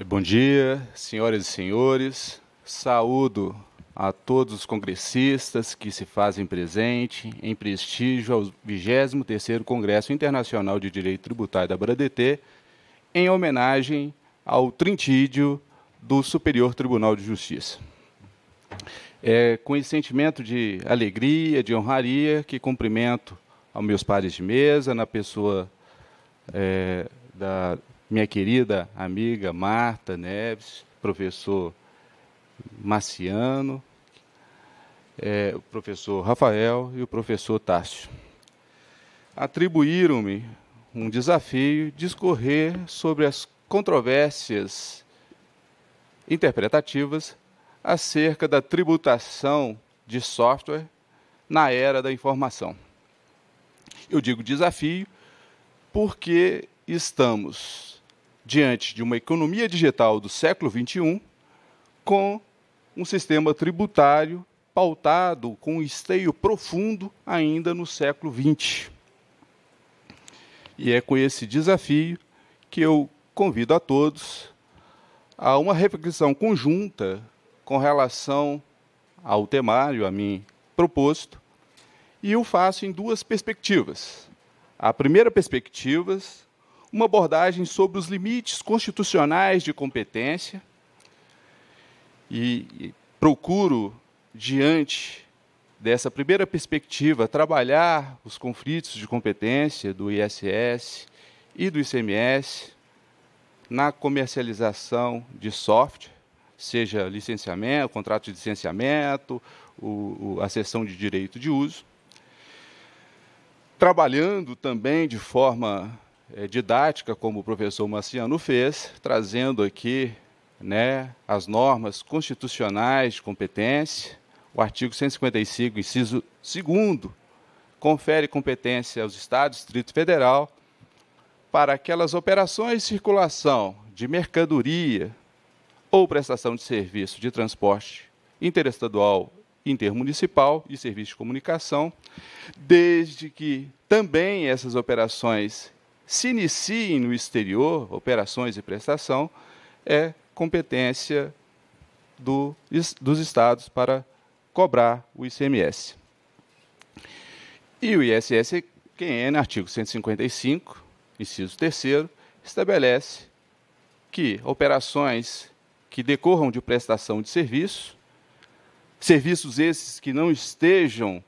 Bom dia, senhoras e senhores. Saúdo a todos os congressistas que se fazem presente em prestígio ao 23º Congresso Internacional de Direito Tributário da BRADT, em homenagem ao trintídio do Superior Tribunal de Justiça. É com esse sentimento de alegria, de honraria, que cumprimento aos meus pares de mesa, na pessoa da minha querida amiga Marta Neves, professor Marciano, o professor Rafael e o professor Tássio. Atribuíram-me um desafio de discorrer sobre as controvérsias interpretativas acerca da tributação de software na era da informação. Eu digo desafio porque estamos diante de uma economia digital do século XXI com um sistema tributário pautado com um esteio profundo ainda no século XX. E é com esse desafio que eu convido a todos a uma reflexão conjunta com relação ao temário a mim proposto, e o faço em duas perspectivas. A primeira perspectiva, uma abordagem sobre os limites constitucionais de competência, e procuro, diante dessa primeira perspectiva, trabalhar os conflitos de competência do ISS e do ICMS na comercialização de software, seja licenciamento, contrato de licenciamento, a cessão de direito de uso, trabalhando também de forma didática, como o professor Marciano fez, trazendo aqui as normas constitucionais de competência. O artigo 155, inciso 2º, confere competência aos Estados e Distrito Federal para aquelas operações de circulação de mercadoria ou prestação de serviço de transporte interestadual, intermunicipal e serviço de comunicação, desde que também essas operações se iniciem no exterior, operações de prestação, é competência dos estados para cobrar o ICMS. E o ISS, no artigo 155, inciso 3º, estabelece que operações que decorram de prestação de serviço, serviços esses que não estejam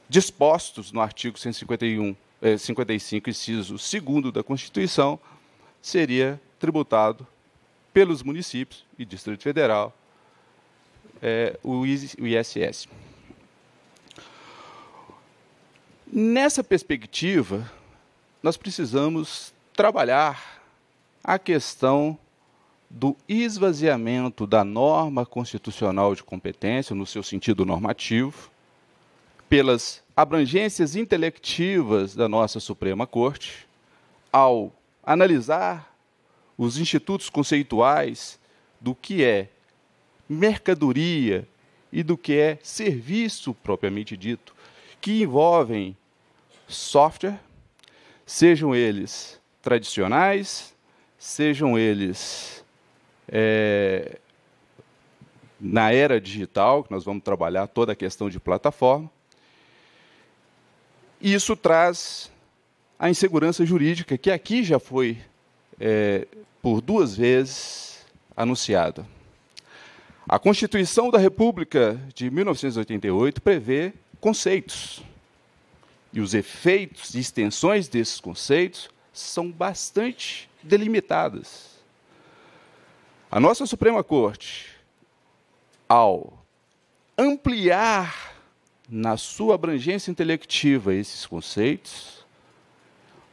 dispostos no artigo 155, inciso 2º da Constituição, seria tributado pelos municípios e Distrito Federal o ISS. Nessa perspectiva, nós precisamos trabalhar a questão do esvaziamento da norma constitucional de competência, no seu sentido normativo, pelas abrangências intelectivas da nossa Suprema Corte, ao analisar os institutos conceituais do que é mercadoria e do que é serviço propriamente dito, que envolvem software, sejam eles tradicionais, sejam eles na era digital, que nós vamos trabalhar toda a questão de plataforma. E isso traz a insegurança jurídica, que aqui já foi, por 2 vezes, anunciada. A Constituição da República de 1988 prevê conceitos, e os efeitos e extensões desses conceitos são bastante delimitadas. A nossa Suprema Corte, ao ampliar na sua abrangência intelectiva esses conceitos,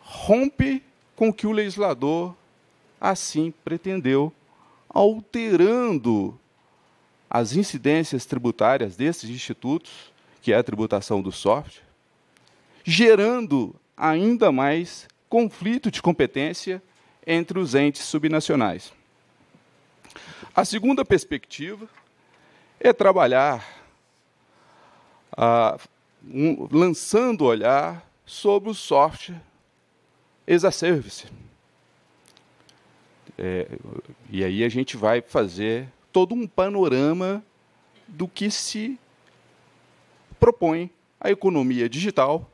rompe com o que o legislador assim pretendeu, alterando as incidências tributárias desses institutos, que é a tributação do software, gerando ainda mais conflito de competência entre os entes subnacionais. A segunda perspectiva é trabalhar lançando o olhar sobre o software as a service, E aí a gente vai fazer todo um panorama do que se propõe a economia digital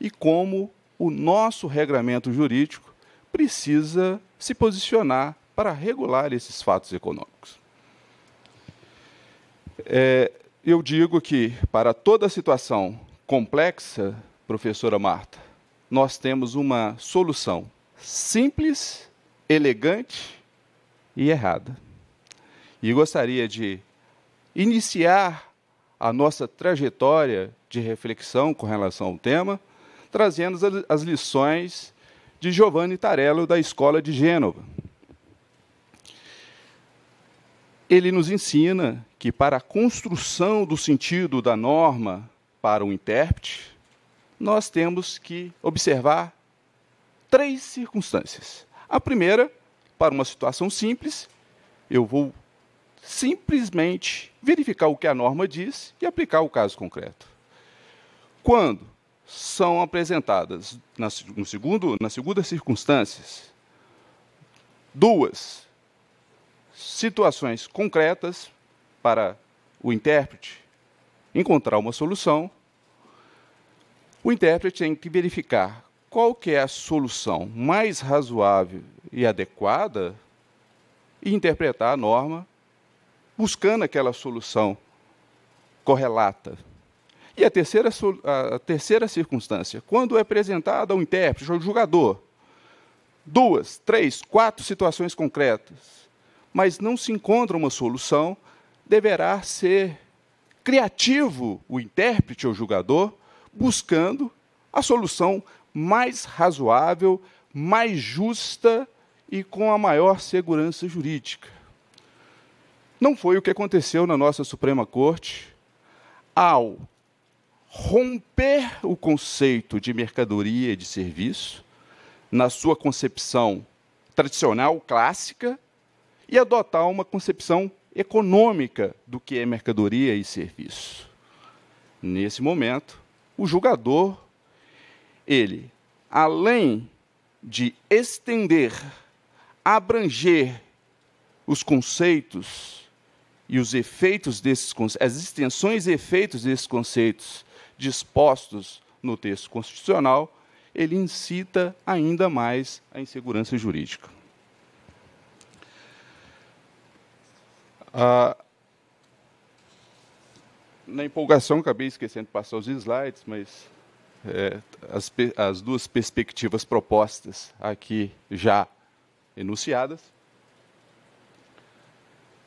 e como o nosso regramento jurídico precisa se posicionar para regular esses fatos econômicos. Eu digo que, para toda situação complexa, professora Marta, nós temos uma solução simples, elegante e errada. E gostaria de iniciar a nossa trajetória de reflexão com relação ao tema, trazendo as lições de Giovanni Tarello, da Escola de Gênova. Ele nos ensina que, para a construção do sentido da norma para o intérprete, nós temos que observar 3 circunstâncias. A primeira, para uma situação simples, eu vou simplesmente verificar o que a norma diz e aplicar o caso concreto. Quando são apresentadas, na segunda circunstância, 2 situações concretas para o intérprete encontrar uma solução, o intérprete tem que verificar qual que é a solução mais razoável e adequada e interpretar a norma buscando aquela solução correlata. E a terceira circunstância, quando é apresentada ao intérprete, ao julgador, 2, 3, 4 situações concretas, mas não se encontra uma solução, deverá ser criativo o intérprete ou julgador, buscando a solução mais razoável, mais justa e com a maior segurança jurídica. Não foi o que aconteceu na nossa Suprema Corte, ao romper o conceito de mercadoria e de serviço, na sua concepção tradicional, clássica, e adotar uma concepção econômica do que é mercadoria e serviço. Nesse momento, o julgador, ele, além de estender, abranger os conceitos e os efeitos desses conceitos, as extensões e efeitos desses conceitos dispostos no texto constitucional, ele incita ainda mais a insegurança jurídica. Na empolgação, acabei esquecendo de passar os slides, mas as 2 perspectivas propostas aqui já enunciadas.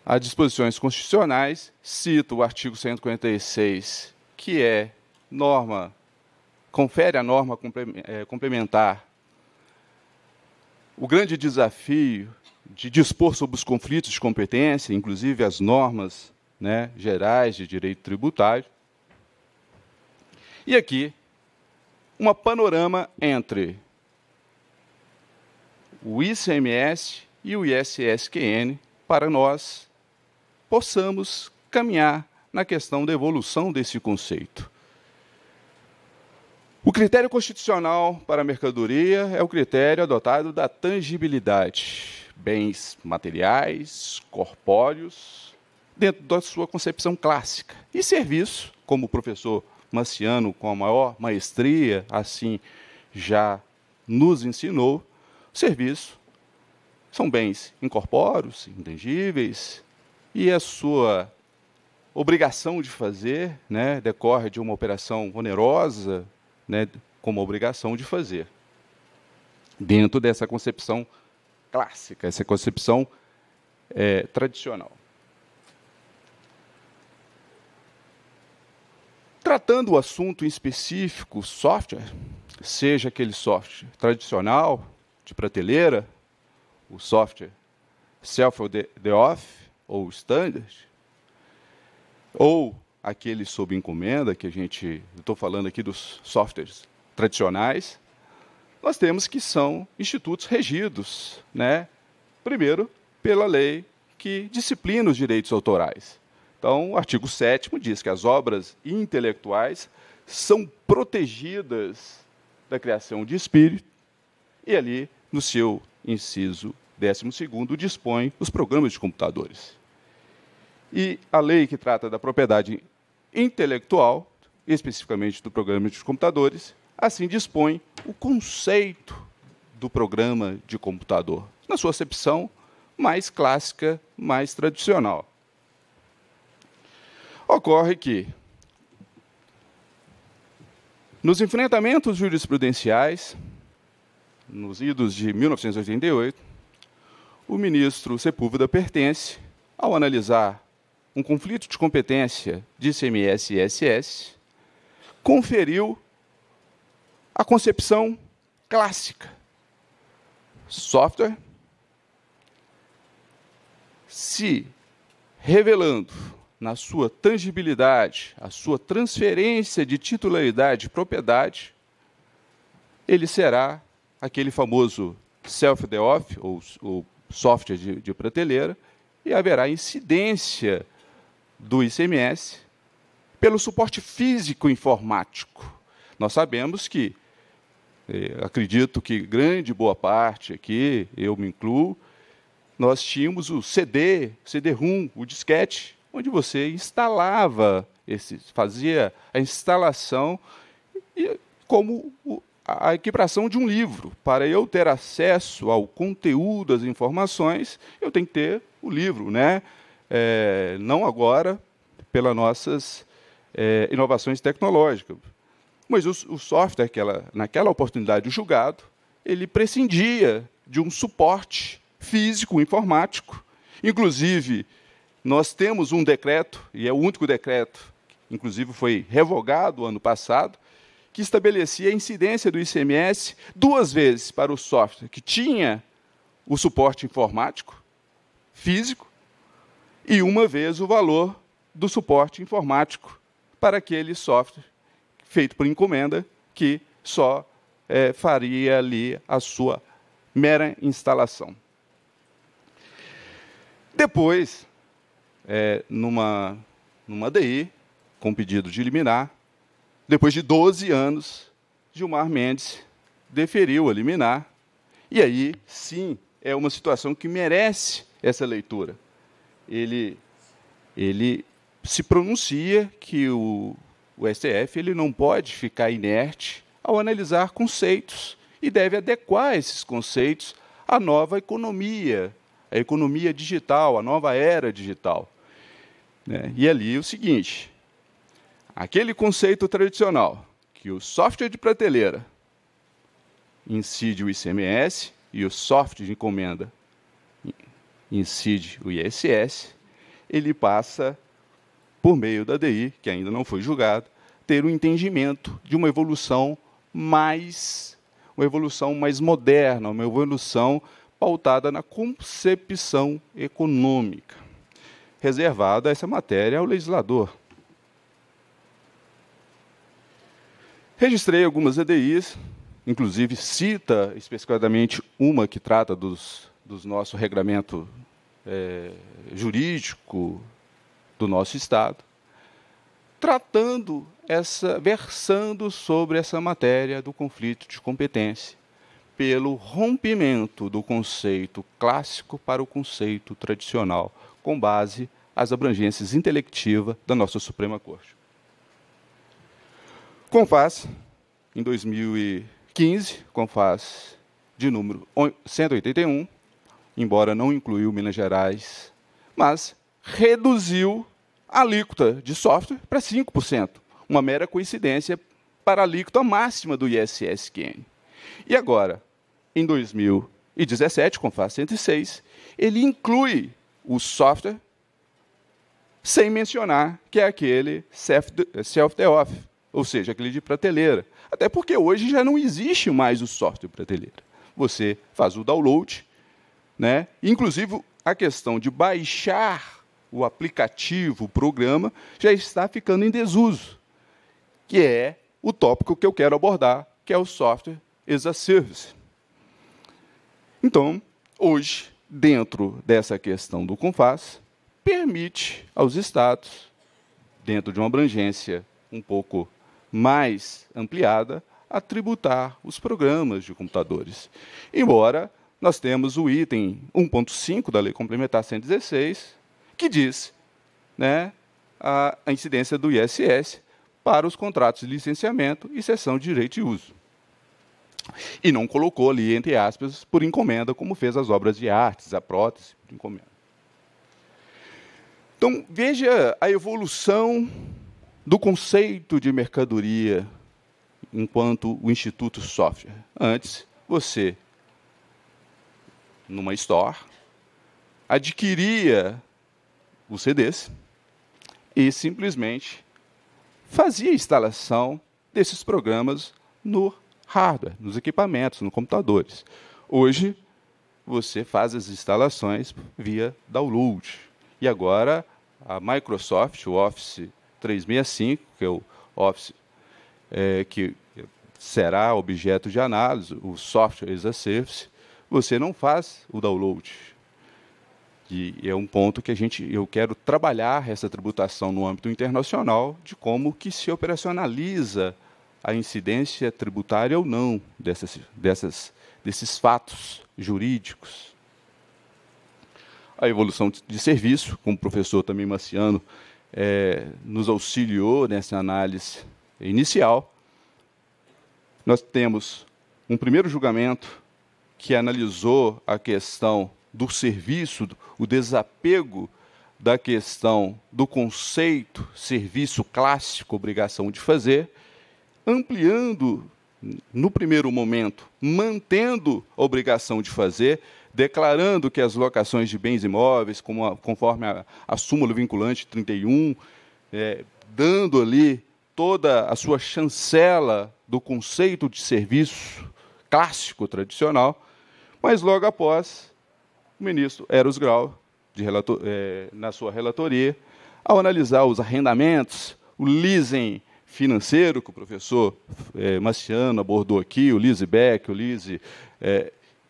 As disposições constitucionais, cito o artigo 146, que confere à norma complementar o grande desafio de dispor sobre os conflitos de competência, inclusive as normas, gerais de direito tributário. E aqui, um panorama entre o ICMS e o ISSQN, para nós possamos caminhar na questão da evolução desse conceito. O critério constitucional para a mercadoria é o critério adotado da tangibilidade, bens materiais, corpóreos, dentro da sua concepção clássica. E serviço, como o professor Maciano, com a maior maestria, assim já nos ensinou, serviço são bens incorpóreos, intangíveis, e a sua obrigação de fazer decorre de uma operação onerosa, como obrigação de fazer, dentro dessa concepção clássica, essa concepção tradicional. Tratando o assunto em específico, software, seja aquele software tradicional, de prateleira, o software self-the-off ou standard, ou aquele sob encomenda, que estou falando aqui dos softwares tradicionais, nós temos que são institutos regidos, primeiro, pela lei que disciplina os direitos autorais. Então, o artigo 7º diz que as obras intelectuais são protegidas da criação de espírito, e ali, no seu inciso 12º dispõe os programas de computadores. E a lei que trata da propriedade intelectual, especificamente do programa de computadores, assim dispõe o conceito do programa de computador, na sua acepção mais clássica, mais tradicional. Ocorre que, nos enfrentamentos jurisprudenciais, nos idos de 1988, o ministro Sepúlveda Pertence, ao analisar um conflito de competência de ICMS e ISS, conferiu a concepção clássica. Software, se revelando na sua tangibilidade, a sua transferência de titularidade e propriedade, ele será aquele famoso self-de-off, ou software de prateleira, e haverá incidência do ICMS pelo suporte físico informático. Nós sabemos que, acredito que grande boa parte aqui, eu me incluo, nós tínhamos o CD-ROM, o disquete, onde você instalava, fazia a instalação como a equiparação de um livro. Para eu ter acesso ao conteúdo, às informações, eu tenho que ter o livro, né? Não agora, pelas nossas inovações tecnológicas. Mas o software, naquela oportunidade, o julgado, ele prescindia de um suporte físico, informático. Inclusive, nós temos um decreto, e é o único decreto, inclusive foi revogado ano passado, que estabelecia a incidência do ICMS 2 vezes para o software que tinha o suporte informático, físico, e 1 vez o valor do suporte informático para aquele software feito por encomenda, que só faria ali a sua mera instalação. Depois, numa DI, com pedido de liminar, depois de 12 anos, Gilmar Mendes deferiu a liminar, e aí, sim, é uma situação que merece essa leitura. Ele se pronuncia que o STF ele não pode ficar inerte ao analisar conceitos e deve adequar esses conceitos à nova economia, a economia digital, a nova era digital. E ali o seguinte, aquele conceito tradicional, que o software de prateleira incide o ICMS e o software de encomenda incide o ISS, ele passa, por meio da DI, que ainda não foi julgado, ter um entendimento de uma evolução mais moderna, uma evolução pautada na concepção econômica, reservada essa matéria ao legislador. Registrei algumas EDIs, inclusive cita especificadamente uma que trata dos nosso regramento jurídico do nosso Estado, versando sobre essa matéria do conflito de competência, pelo rompimento do conceito clássico para o conceito tradicional, com base às abrangências intelectivas da nossa Suprema Corte. CONFAS, em 2015, CONFAS de número 181, embora não incluiu Minas Gerais, mas reduziu a alíquota de software para 5%, uma mera coincidência para a alíquota máxima do ISSQN. E agora, em 2017, CONFAS 106, ele inclui o software sem mencionar que é aquele self-de-off, ou seja, aquele de prateleira. Até porque hoje já não existe mais o software de prateleira. Você faz o download, né? Inclusive, a questão de baixar o aplicativo, o programa, já está ficando em desuso, que é o tópico que eu quero abordar, que é o software as a service. Então, hoje, dentro dessa questão do CONFAS, permite aos Estados, dentro de uma abrangência um pouco mais ampliada, a tributar os programas de computadores. Embora nós temos o item 1.5 da Lei Complementar 116, que diz, né, a incidência do ISS para os contratos de licenciamento e cessão de direito de uso. E não colocou ali, entre aspas, por encomenda, como fez as obras de artes, a prótese, por encomenda. Então, veja a evolução do conceito de mercadoria enquanto o Instituto Software. Antes, você, numa store, adquiria os CDs e simplesmente fazia a instalação desses programas no hardware, nos equipamentos, nos computadores. Hoje, você faz as instalações via download. E agora, a Microsoft, o Office 365, que é o Office que será objeto de análise, o Software as a Service, você não faz o download. E é um ponto que eu quero trabalhar essa tributação no âmbito internacional, de como que se operacionaliza a incidência tributária ou não desses fatos jurídicos. A evolução de serviço, como o professor também Marciano nos auxiliou nessa análise inicial. Nós temos um primeiro julgamento que analisou a questão do serviço, o desapego da questão do conceito serviço clássico, obrigação de fazer, ampliando, no primeiro momento, mantendo a obrigação de fazer, declarando que as locações de bens imóveis, conforme a súmula vinculante 31, dando ali toda a sua chancela do conceito de serviço clássico, tradicional, mas logo após, o ministro Eros Grau, na sua relatoria, ao analisar os arrendamentos, o leasing financeiro, que o professor Marciano abordou aqui, o lease back, o lease,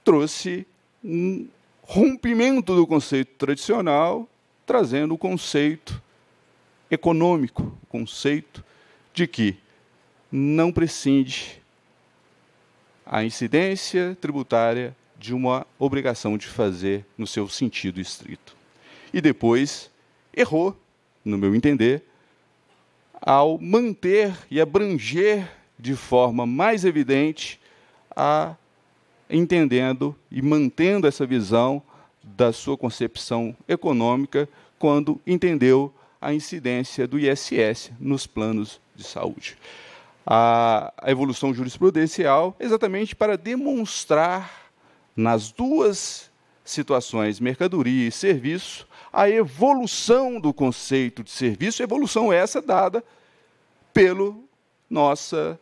trouxe um rompimento do conceito tradicional, trazendo o conceito econômico, o conceito de que não prescinde a incidência tributária de uma obrigação de fazer no seu sentido estrito. E depois errou, no meu entender, ao manter e abranger de forma mais evidente entendendo e mantendo essa visão da sua concepção econômica quando entendeu a incidência do ISS nos planos de saúde. A evolução jurisprudencial exatamente para demonstrar nas duas situações, mercadoria e serviço, a evolução do conceito de serviço, evolução essa dada pela nossa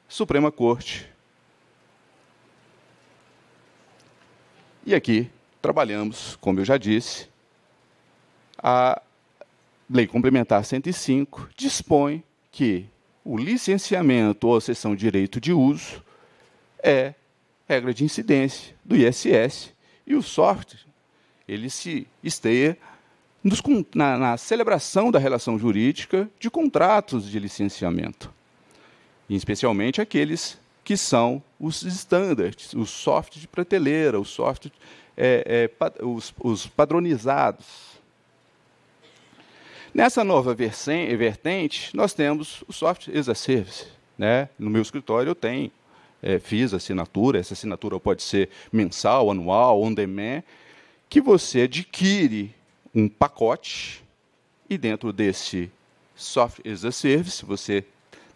Suprema Corte. E aqui trabalhamos, como eu já disse, a Lei Complementar 105 dispõe que o licenciamento ou a cessão de direito de uso é regra de incidência do ISS e o software ele se esteia na celebração da relação jurídica de contratos de licenciamento, e especialmente aqueles que são os standards, os softwares de prateleira, os softwares, os padronizados. Nessa nova vertente, nós temos o Software as a Service. Né? No meu escritório eu tenho, fiz assinatura, essa assinatura pode ser mensal, anual, on demand, que você adquire um pacote e dentro desse Software as a Service você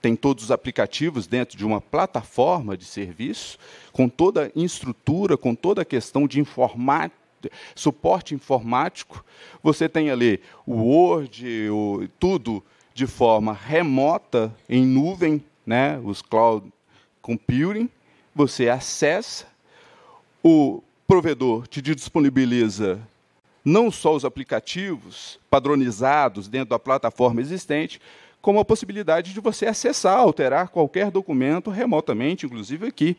tem todos os aplicativos dentro de uma plataforma de serviço, com toda a estrutura, com toda a questão de suporte informático. Você tem ali o Word, tudo de forma remota, em nuvem, né, os cloud computing. Você acessa, o provedor te disponibiliza não só os aplicativos padronizados dentro da plataforma existente, como a possibilidade de você acessar, alterar qualquer documento remotamente, inclusive aqui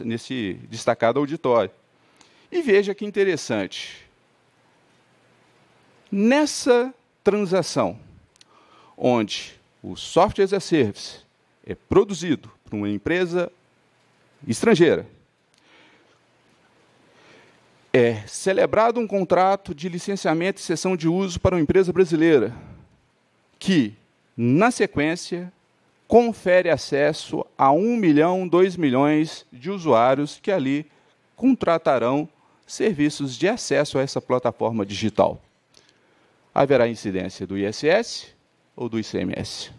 nesse destacado auditório. E veja que interessante. Nessa transação, onde o Software as a Service é produzido por uma empresa estrangeira, é celebrado um contrato de licenciamento e cessão de uso para uma empresa brasileira, que, na sequência, confere acesso a 1 milhão, 2 milhões de usuários que ali contratarão serviços de acesso a essa plataforma digital. Haverá incidência do ISS ou do ICMS?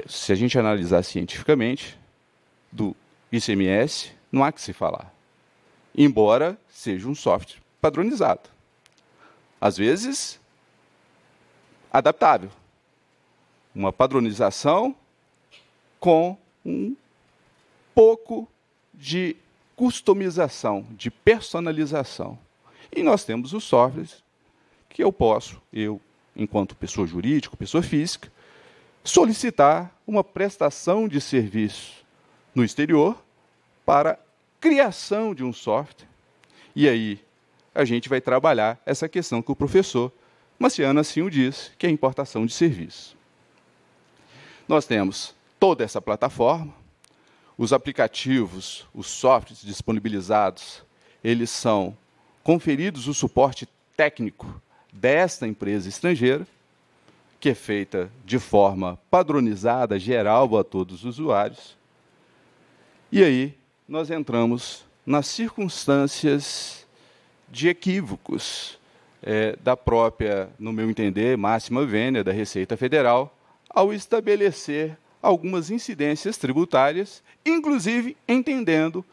Se a gente analisar cientificamente, do ICMS não há que se falar, embora seja um software padronizado. Às vezes, adaptável. Uma padronização com um pouco de customização, de personalização. E nós temos os softwares que eu, enquanto pessoa jurídica, pessoa física, solicitar uma prestação de serviço no exterior para criação de um software. E aí a gente vai trabalhar essa questão que o professor Marciano assim o diz, que é a importação de serviço. Nós temos toda essa plataforma, os aplicativos, os softwares disponibilizados, eles são conferidos o suporte técnico desta empresa estrangeira, que é feita de forma padronizada, geral a todos os usuários. E aí nós entramos nas circunstâncias de equívocos da própria, no meu entender, máxima vênia da Receita Federal, ao estabelecer algumas incidências tributárias, inclusive entendendo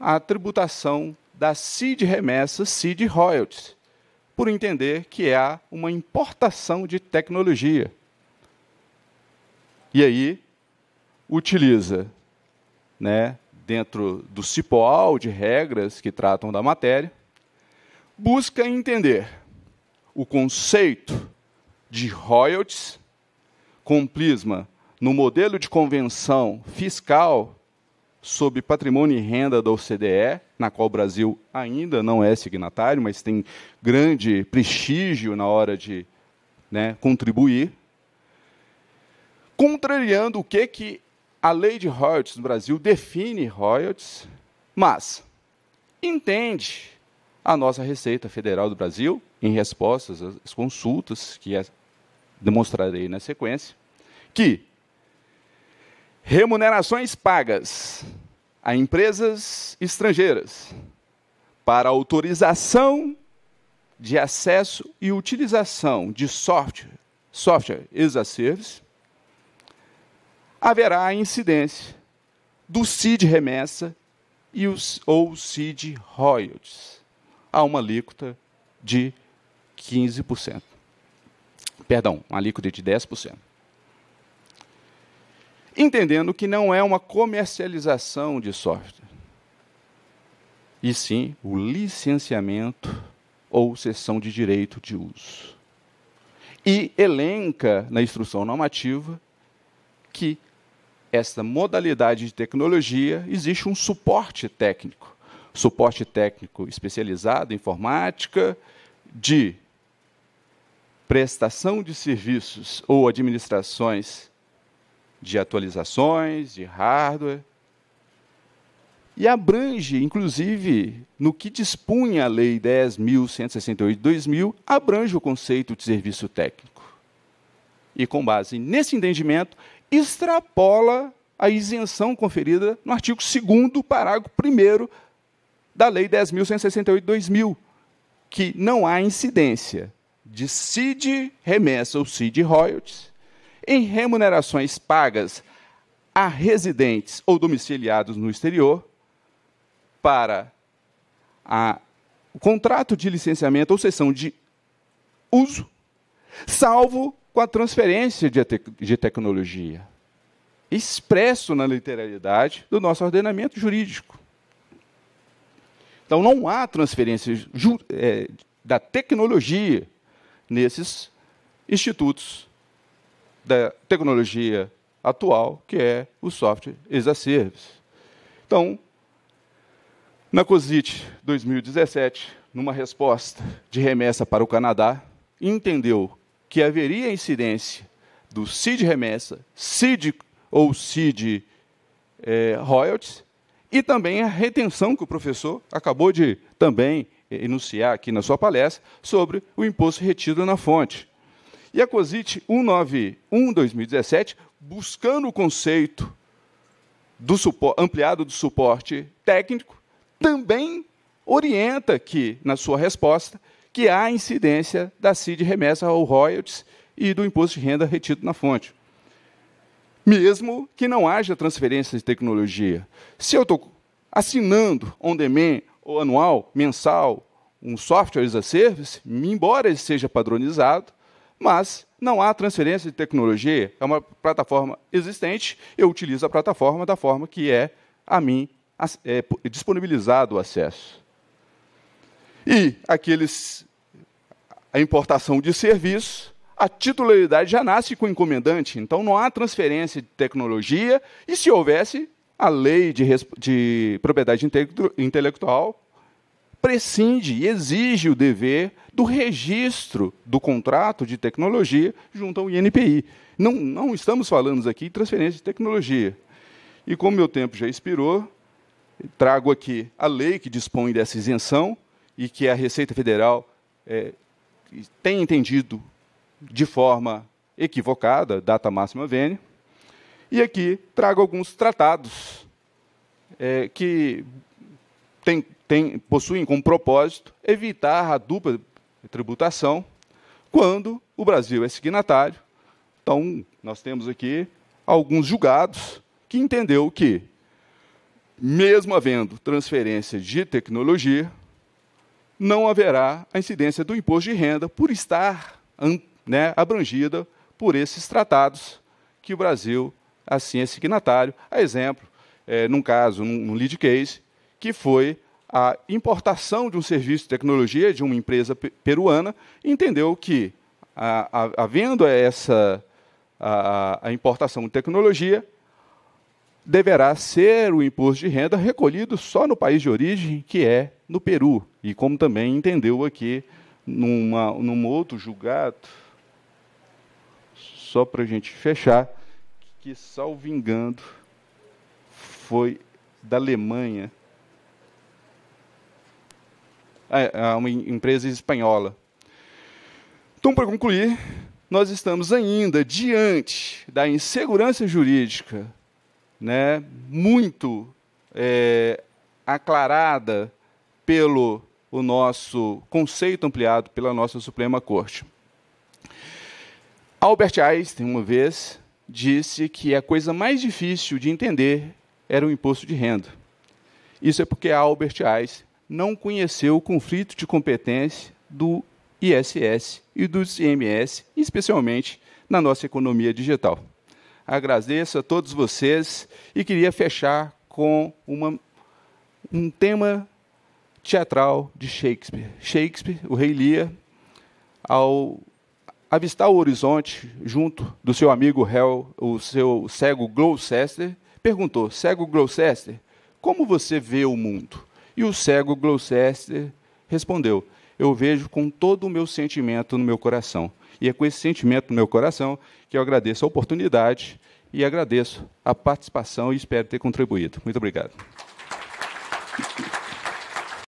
a tributação da CID remessa, CID royalties, por entender que há uma importação de tecnologia. E aí utiliza, dentro do cipoal de regras que tratam da matéria, busca entender o conceito de royalties com prisma no modelo de convenção fiscal sobre patrimônio e renda da OCDE, na qual o Brasil ainda não é signatário, mas tem grande prestígio na hora de contribuir, contrariando o que a lei de royalties no Brasil define royalties, mas entende a nossa Receita Federal do Brasil, em respostas às consultas, que demonstrarei na sequência, que remunerações pagas a empresas estrangeiras para autorização de acesso e utilização de software as a service, haverá a incidência do CID remessa ou CID royalties, a uma alíquota de 15%. Perdão, uma alíquota de 10%. Entendendo que não é uma comercialização de software, e sim o licenciamento ou cessão de direito de uso. E elenca na instrução normativa que esta modalidade de tecnologia existe um suporte técnico especializado em informática, de prestação de serviços ou administrações de atualizações, de hardware, e abrange, inclusive, no que dispunha a Lei 10.168 de 2000, abrange o conceito de serviço técnico. E, com base nesse entendimento, extrapola a isenção conferida no artigo 2º, parágrafo 1º da Lei 10.168 de 2000, que não há incidência de CID remessa ou CID royalties em remunerações pagas a residentes ou domiciliados no exterior para o contrato de licenciamento ou cessão de uso, salvo com a transferência de tecnologia, expresso na literalidade do nosso ordenamento jurídico. Então, não há transferência da tecnologia nesses institutos da tecnologia atual, que é o software as a service. Então, na COSIT 2017, numa resposta de remessa para o Canadá, entendeu que haveria incidência do CID remessa, CID ou CID royalties, e também a retenção que o professor acabou de também enunciar aqui na sua palestra sobre o imposto retido na fonte. E a COSIT 191/2017, buscando o conceito do ampliado do suporte técnico, também orienta aqui, na sua resposta, que há incidência da CID remessa ao royalties e do imposto de renda retido na fonte. Mesmo que não haja transferência de tecnologia. Se eu estou assinando on-demand, ou anual, mensal, um software as a service, embora ele seja padronizado, mas não há transferência de tecnologia, é uma plataforma existente, eu utilizo a plataforma da forma que é a mim disponibilizado o acesso. E a importação de serviços, a titularidade já nasce com o encomendante, então não há transferência de tecnologia, e se houvesse, a lei de propriedade intelectual prescinde e exige o dever do registro do contrato de tecnologia junto ao INPI. Não estamos falando aqui de transferência de tecnologia. E como meu tempo já expirou, trago aqui a lei que dispõe dessa isenção e que a Receita Federal tem entendido de forma equivocada, data máxima vênia. E aqui trago alguns tratados que possuem como propósito evitar a dupla tributação quando o Brasil é signatário. Então, nós temos aqui alguns julgados que entendeu que, mesmo havendo transferência de tecnologia, não haverá a incidência do imposto de renda por estar abrangida por esses tratados que o Brasil assim é signatário. A exemplo, num caso, num lead case, que foi a importação de um serviço de tecnologia de uma empresa peruana, entendeu que, havendo a importação de tecnologia, deverá ser o imposto de renda recolhido só no país de origem, que é no Peru. E como também entendeu aqui, num outro julgado, só para a gente fechar, que, salvo engano, foi da Alemanha, uma empresa espanhola. Então, para concluir, nós estamos ainda diante da insegurança jurídica, muito aclarada pelo o nosso conceito ampliado pela nossa Suprema Corte. Albert Einstein, uma vez, disse que a coisa mais difícil de entender era o imposto de renda. Isso é porque Albert Einstein não conheceu o conflito de competência do ISS e do ICMS, especialmente na nossa economia digital. Agradeço a todos vocês e queria fechar com um tema teatral de Shakespeare. Shakespeare, o rei Lear, ao avistar o horizonte junto do seu amigo Hell, o seu cego Gloucester, perguntou: cego Gloucester, como você vê o mundo? E o cego Gloucester respondeu: eu vejo com todo o meu sentimento no meu coração. E é com esse sentimento no meu coração que eu agradeço a oportunidade e agradeço a participação e espero ter contribuído. Muito obrigado.